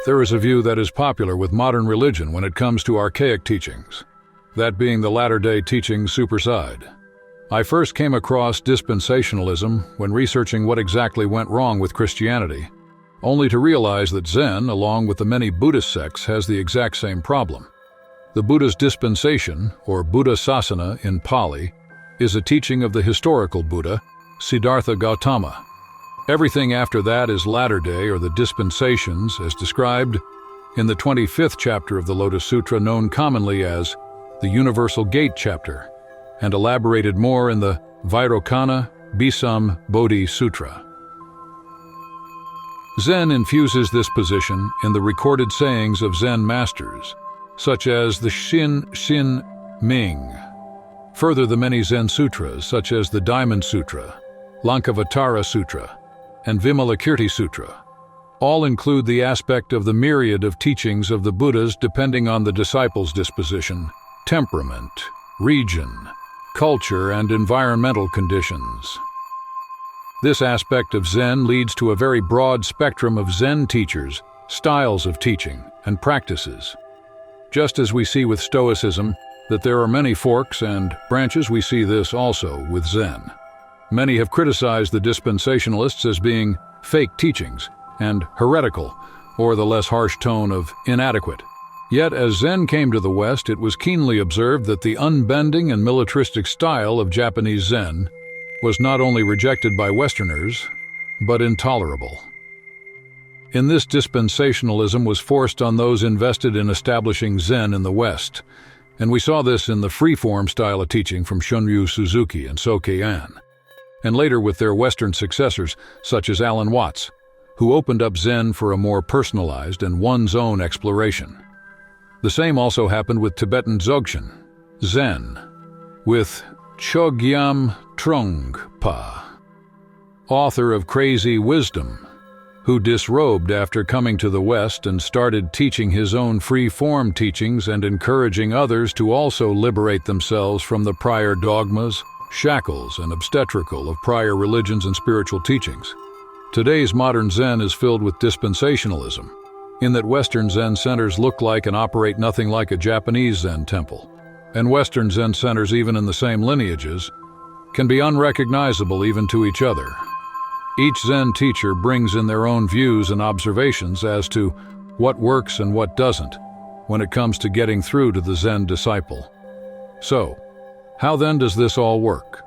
There is a view that is popular with modern religion when it comes to archaic teachings, that being the latter-day teachings superside. I first came across dispensationalism when researching what exactly went wrong with Christianity, only to realize that Zen, along with the many Buddhist sects, has the exact same problem. The Buddha's dispensation, or Buddha Sasana in Pali, is a teaching of the historical Buddha, Siddhartha Gautama. Everything after that is latter-day or the dispensations, as described in the 25th chapter of the Lotus Sutra, known commonly as the Universal Gate chapter, and elaborated more in the Vairocana Bisam Bodhi Sutra. Zen infuses this position in the recorded sayings of Zen masters, such as the Xin Ming. Further, the many Zen sutras, such as the Diamond Sutra, Lankavatara Sutra, and Vimalakirti Sutra, all include the aspect of the myriad of teachings of the Buddhas depending on the disciple's disposition, temperament, region, culture, and environmental conditions. This aspect of Zen leads to a very broad spectrum of Zen teachers, styles of teaching, and practices. Just as we see with Stoicism that there are many forks and branches, we see this also with Zen. Many have criticized the dispensationalists as being fake teachings and heretical, or the less harsh tone of inadequate. Yet, as Zen came to the West, it was keenly observed that the unbending and militaristic style of Japanese Zen was not only rejected by Westerners, but intolerable. In this, dispensationalism was forced on those invested in establishing Zen in the West, and we saw this in the free-form style of teaching from Shunryu Suzuki and Soke-an, and later with their Western successors, such as Alan Watts, who opened up Zen for a more personalized and one's own exploration. The same also happened with Tibetan Dzogchen, Zen, with Chogyam Trungpa, author of Crazy Wisdom, who disrobed after coming to the West and started teaching his own free-form teachings and encouraging others to also liberate themselves from the prior dogmas, shackles, and obstetrical of prior religions and spiritual teachings. Today's modern Zen is filled with dispensationalism, in that Western Zen centers look like and operate nothing like a Japanese Zen temple, and Western Zen centers, even in the same lineages, can be unrecognizable even to each other. Each Zen teacher brings in their own views and observations as to what works and what doesn't when it comes to getting through to the Zen disciple. So, how then does this all work?